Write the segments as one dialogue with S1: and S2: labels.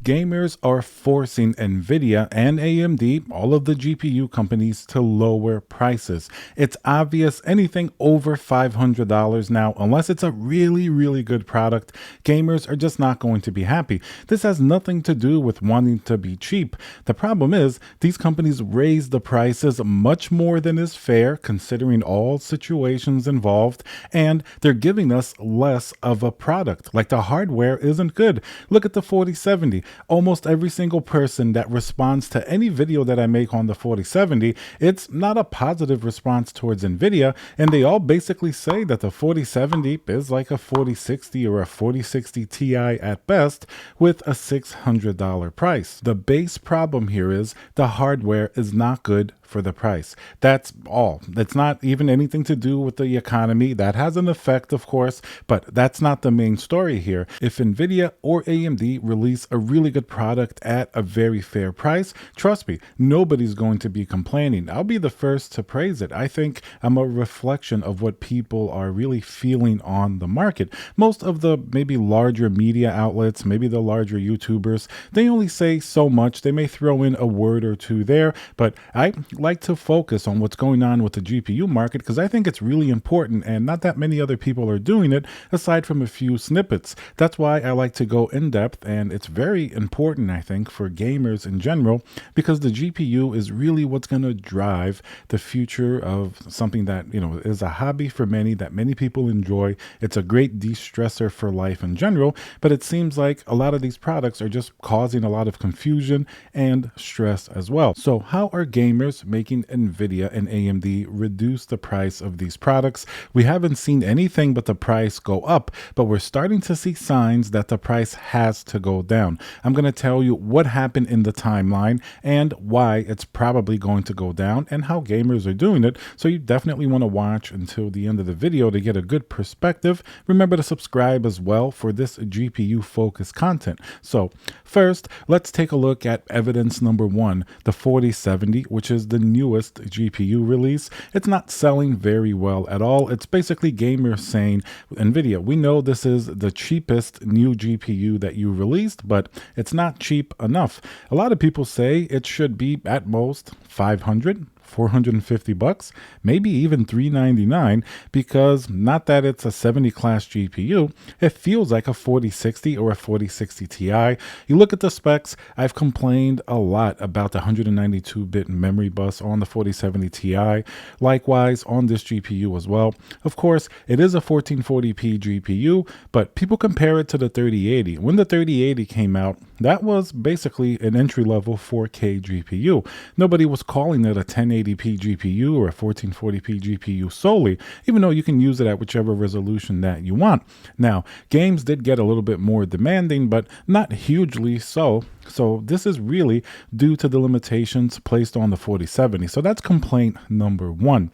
S1: Gamers are forcing Nvidia and AMD, all of the GPU companies, to lower prices. It's obvious anything over $500 now, unless it's a really good product, gamers are just not going to be happy. This has nothing to do with wanting to be cheap. The problem is these companies raise the prices much more than is fair considering all situations involved, and they're giving us less of a product. Like, the hardware isn't good. Look at the 4070. Almost every single person that responds to any video that I make on the 4070, it's not a positive response towards Nvidia, and they all basically say that the 4070 is like a 4060 or a 4060 Ti at best with a $600 price. The base problem here is the hardware is not good for the price. That's all. It's not even anything to do with the economy. That has an effect, of course, but that's not the main story here. If Nvidia or AMD release a really good product at a very fair price, trust me, nobody's going to be complaining. I'll be the first to praise it. I think I'm a reflection of what people are really feeling on the market. Most of the maybe larger media outlets, maybe the larger YouTubers, they only say so much. They may throw in a word or two there, but I like to focus on what's going on with the GPU market because I think it's really important, and not that many other people are doing it aside from a few snippets. That's why I like to go in depth, and it's very important, I think, for gamers in general, because the GPU is really what's going to drive the future of something that, is a hobby for many, that many people enjoy. It's a great de-stressor for life in general, but it seems like a lot of these products are just causing a lot of confusion and stress as well. So how are gamers making Nvidia and AMD reduce the price of these products? We haven't seen anything but the price go up, but we're starting to see signs that the price has to go down. I'm going to tell you what happened in the timeline and why it's probably going to go down and how gamers are doing it. So you definitely want to watch until the end of the video to get a good perspective. Remember to subscribe as well for this GPU focused content. So first, let's take a look at evidence number one, the 4070, which is the newest GPU release. It's not selling very well at all. It's basically gamers saying, Nvidia, we know this is the cheapest new GPU that you released, but it's not cheap enough. A lot of people say it should be at most 500, $450, maybe even $399, because not that it's a 70 class GPU, it feels like a 4060 or a 4060 Ti. You look at the specs, I've complained a lot about the 192-bit memory bus on the 4070 Ti, likewise on this GPU as well. Of course, it is a 1440p GPU, but people compare it to the 3080. When the 3080 came out, that was basically an entry-level 4K GPU. Nobody was calling it a 1080p GPU or a 1440p GPU solely, even though you can use it at whichever resolution that you want. Now, games did get a little bit more demanding, but not hugely so. So this is really due to the limitations placed on the 4070. So that's complaint number one.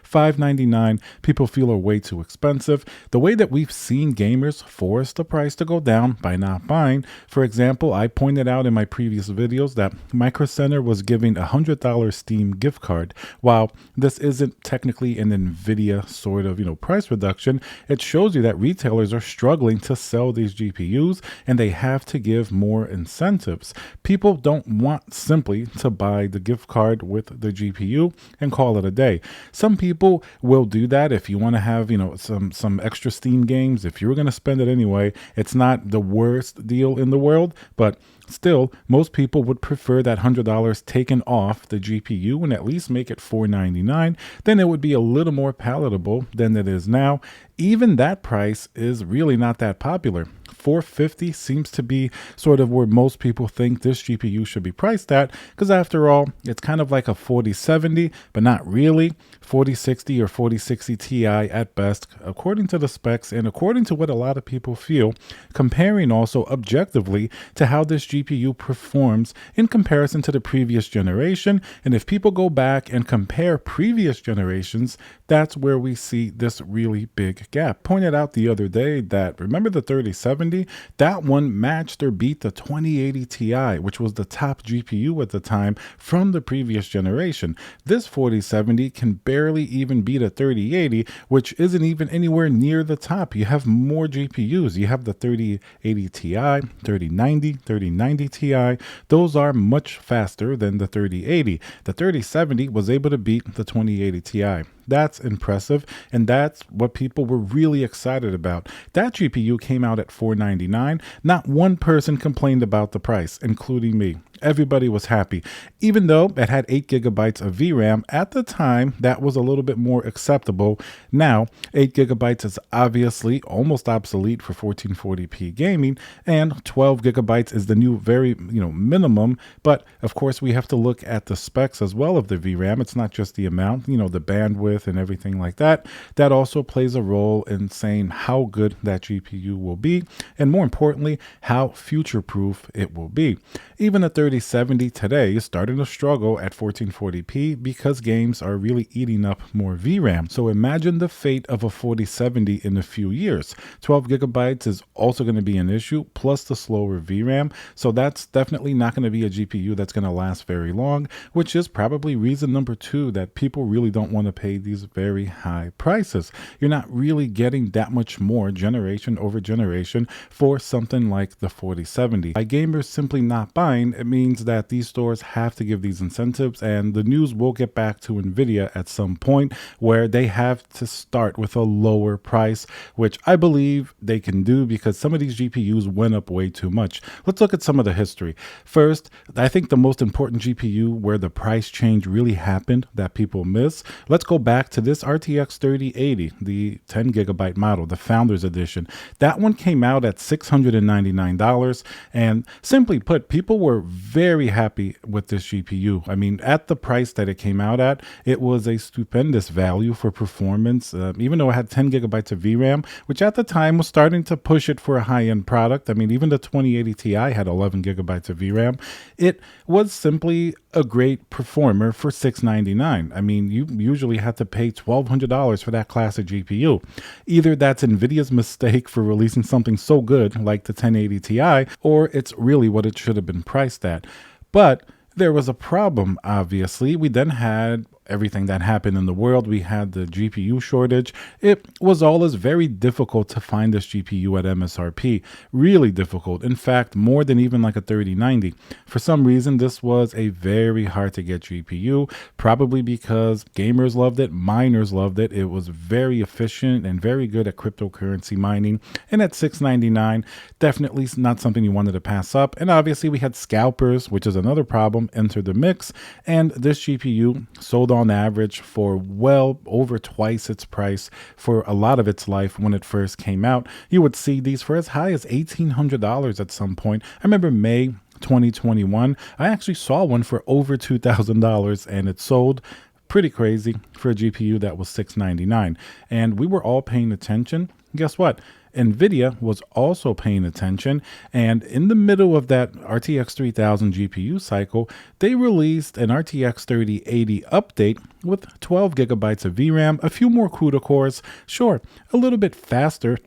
S1: $599, people feel are way too expensive. The way that we've seen gamers force the price to go down by not buying. For example, I pointed out in my previous videos that Micro Center was giving a $100 Steam gift card. While this isn't technically an Nvidia sort of, price reduction, it shows you that retailers are struggling to sell these GPUs and they have to give more incentives. People don't want simply to buy the gift card with the GPU and call it a day. Some people will do that if you want to have, some extra Steam games. If you were going to spend it anyway, it's not the worst deal in the world, but still, most people would prefer that $100 taken off the GPU and at least make it $499. Then it would be a little more palatable than it is now. Even that price is really not that popular. $450 seems to be sort of where most people think this GPU should be priced at, because after all, it's kind of like a 4070, but not really. 4060 or 4060 Ti at best, according to the specs and according to what a lot of people feel, comparing also objectively to how this GPU performs in comparison to the previous generation. And if people go back and compare previous generations, that's where we see this really big gap. Pointed out the other day that, remember the 3070? That one matched or beat the 2080 Ti, which was the top GPU at the time from the previous generation. This 4070 can barely even beat a 3080, which isn't even anywhere near the top. You have more GPUs. You have the 3080 Ti, 3090, 3090. 3090 Ti, those are much faster than the 3080. The 3070 was able to beat the 2080 Ti. That's impressive, and that's what people were really excited about. That GPU came out at $499. Not one person complained about the price, including me. Everybody was happy. Even though it had 8 gigabytes of VRAM, at the time, that was a little bit more acceptable. Now, 8 gigabytes is obviously almost obsolete for 1440p gaming, and 12 gigabytes is the new very, minimum. But of course, we have to look at the specs as well of the VRAM. It's not just the amount, the bandwidth and everything like that. That also plays a role in saying how good that GPU will be, and more importantly, how future-proof it will be. Even a 3070 today is starting to struggle at 1440p because games are really eating up more VRAM. So imagine the fate of a 4070 in a few years. 12 gigabytes is also going to be an issue, plus the slower VRAM. So that's definitely not going to be a GPU that's going to last very long, which is probably reason number 2 that people really don't want to pay these very high prices. You're not really getting that much more generation over generation for something like the 4070. By gamers simply not buying, it means that these stores have to give these incentives, and the news will get back to Nvidia at some point where they have to start with a lower price, which I believe they can do because some of these GPUs went up way too much. Let's look at some of the history. First, I think the most important GPU where the price change really happened that people miss, let's go back to this RTX 3080, the 10 gigabyte model, the Founders Edition. That one came out at $699, and simply put, people were very happy with this GPU. I mean, at the price that it came out at, it was a stupendous value for performance, even though it had 10 gigabytes of VRAM, which at the time was starting to push it for a high-end product. I mean, even the 2080 Ti had 11 gigabytes of VRAM. It was simply a great performer for $699. I mean, you usually had to pay $1,200 for that classic GPU. Either that's Nvidia's mistake for releasing something so good like the 1080 Ti, or it's really what it should have been priced at. But there was a problem, obviously. We then had everything that happened in the world. We had the GPU shortage. It was always very difficult to find this GPU at MSRP. Really difficult. In fact, more than even like a 3090. For some reason, this was a very hard to get GPU, probably because gamers loved it, miners loved it. It was very efficient and very good at cryptocurrency mining. And at $699, definitely not something you wanted to pass up. And obviously we had scalpers, which is another problem, enter the mix. And this GPU sold on average for well over twice its price for a lot of its life when it first came out. You would see these for as high as $1,800 at some point. I remember May 2021, I actually saw one for over $2,000, and it sold pretty crazy for a GPU that was $699. And we were all paying attention. Guess what? Nvidia was also paying attention, and in the middle of that RTX 3000 GPU cycle, they released an RTX 3080 update with 12 gigabytes of VRAM, a few more CUDA cores, sure, a little bit faster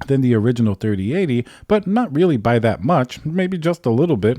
S1: than the original 3080, but not really by that much, maybe just a little bit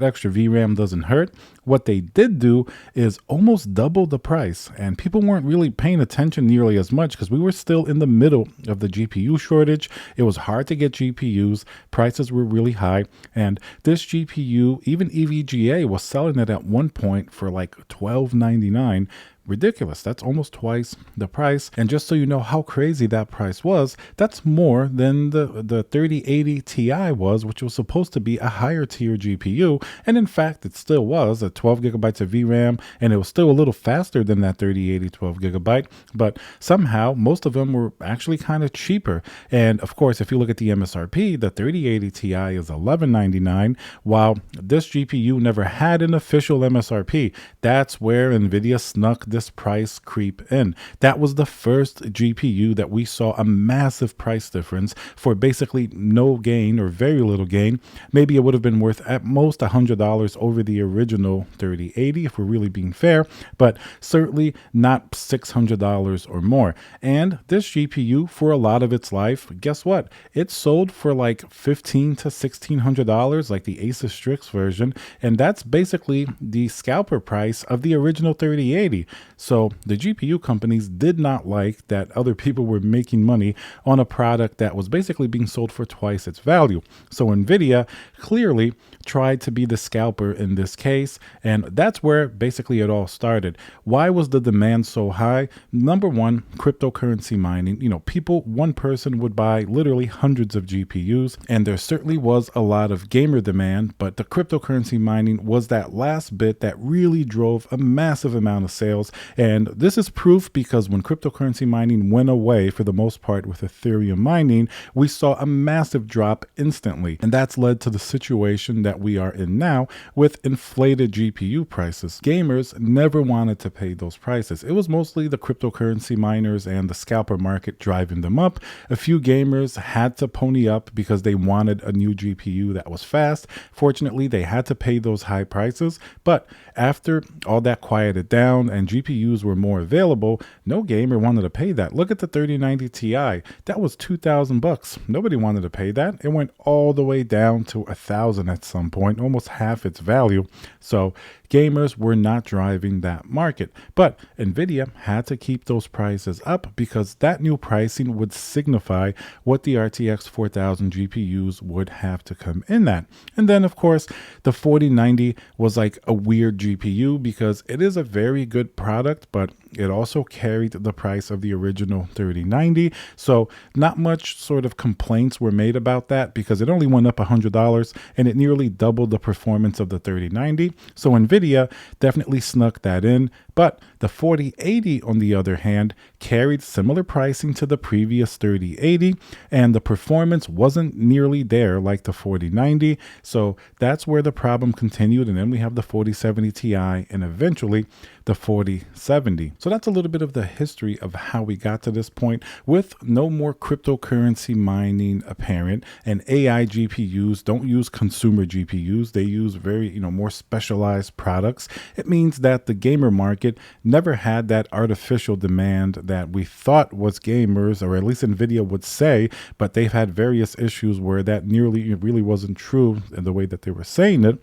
S1: extra VRAM doesn't hurt. What they did do is almost double the price, and people weren't really paying attention nearly as much because we were still in the middle of the GPU shortage. It was hard to get GPUs, prices were really high, and this GPU, even EVGA was selling it at one point for like $12.99. Ridiculous. That's almost twice the price. And just so you know how crazy that price was, that's more than the 3080 Ti was, which was supposed to be a higher tier GPU. And in fact, it still was at 12 gigabytes of VRAM, and it was still a little faster than that 3080 12 gigabyte. But somehow, most of them were actually kind of cheaper. And of course, if you look at the MSRP, the 3080 Ti is $11.99, while this GPU never had an official MSRP. That's where Nvidia snuck this price creep in. That was the first GPU that we saw a massive price difference for basically no gain or very little gain. Maybe it would have been worth at most $100 over the original 3080 if we're really being fair, but certainly not $600 or more. And this GPU, for a lot of its life, guess what? It sold for like $1,500 to $1,600, like the Asus Strix version, and that's basically the scalper price of the original 3080. So the GPU companies did not like that other people were making money on a product that was basically being sold for twice its value. So Nvidia clearly tried to be the scalper in this case, and that's where basically it all started. Why was the demand so high? Number one, cryptocurrency mining. One person would buy literally hundreds of GPUs, and there certainly was a lot of gamer demand, but the cryptocurrency mining was that last bit that really drove a massive amount of sales. And this is proof because when cryptocurrency mining went away for the most part with Ethereum mining, we saw a massive drop instantly. And that's led to the situation that we are in now with inflated GPU prices. Gamers never wanted to pay those prices. It was mostly the cryptocurrency miners and the scalper market driving them up. A few gamers had to pony up because they wanted a new GPU that was fast. Fortunately, they had to pay those high prices. But after all that quieted down and GPUs were more available, no gamer wanted to pay that. Look at the 3090 Ti. That was $2,000. Nobody wanted to pay that. It went all the way down to $1,000 at some point, almost half its value. So gamers were not driving that market. But Nvidia had to keep those prices up because that new pricing would signify what the RTX 4000 GPUs would have to come in at. And then, of course, the 4090 was like a weird GPU because it is a very good product, but it also carried the price of the original 3090. So not much sort of complaints were made about that because it only went up $100 and it nearly doubled the performance of the 3090. So Nvidia definitely snuck that in. But the 4080, on the other hand, carried similar pricing to the previous 3080, and the performance wasn't nearly there like the 4090. So that's where the problem continued. And then we have the 4070 Ti and eventually the 4070. So that's a little bit of the history of how we got to this point with no more cryptocurrency mining apparent, and AI GPUs don't use consumer GPUs. They use very, more specialized products. It means that the gamer market never had that artificial demand that we thought was gamers, or at least Nvidia would say, but they've had various issues where that really wasn't true in the way that they were saying it.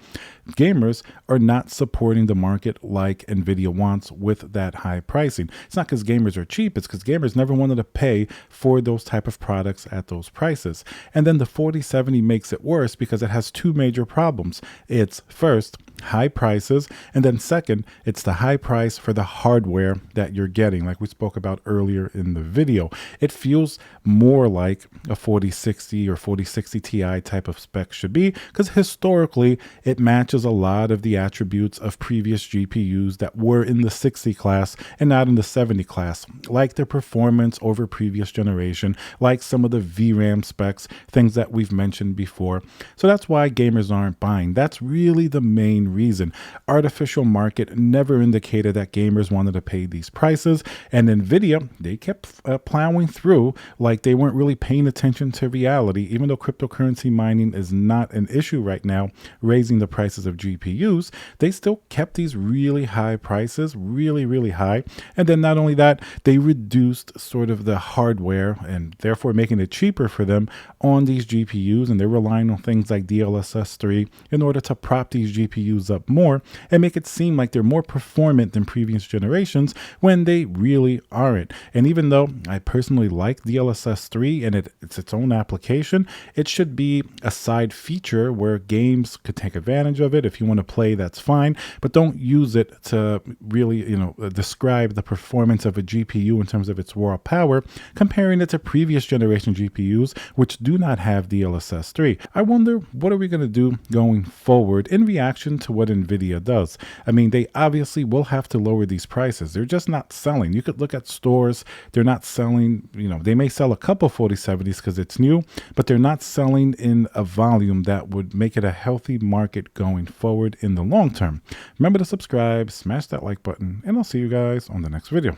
S1: Gamers are not supporting the market like Nvidia wants with that high pricing. It's not because gamers are cheap, it's because gamers never wanted to pay for those type of products at those prices. And then the 4070 makes it worse because it has two major problems. It's first, high prices, and then second, it's the high price for the hardware that you're getting, like we spoke about earlier in the video. It feels more like a 4060 or 4060 Ti type of spec should be, because historically it matches a lot of the attributes of previous GPUs that were in the 60 class and not in the 70 class, like their performance over previous generation, like some of the VRAM specs, things that we've mentioned before. So that's why gamers aren't buying. That's really the main reason. Artificial market never indicated that gamers wanted to pay these prices, and Nvidia, they kept plowing through like they weren't really paying attention to reality. Even though cryptocurrency mining is not an issue right now, raising the prices of GPUs, they still kept these really high prices, really high. And then not only that, they reduced sort of the hardware and therefore making it cheaper for them on these GPUs, and they're relying on things like DLSS 3 in order to prop these GPUs up more and make it seem like they're more performant than previous generations when they really aren't. And even though I personally like DLSS 3 and it's its own application, it should be a side feature where games could take advantage of it. If you want to play, that's fine, but don't use it to really, describe the performance of a GPU in terms of its raw power, comparing it to previous generation GPUs, which do not have DLSS 3. I wonder, what are we going to do going forward in reaction to what Nvidia does? I mean, they obviously will have to lower these prices. They're just not selling. You could look at stores. They're not selling, they may sell a couple 4070s because it's new, but they're not selling in a volume that would make it a healthy market going forward in the long term. Remember to subscribe, smash that like button, and I'll see you guys on the next video.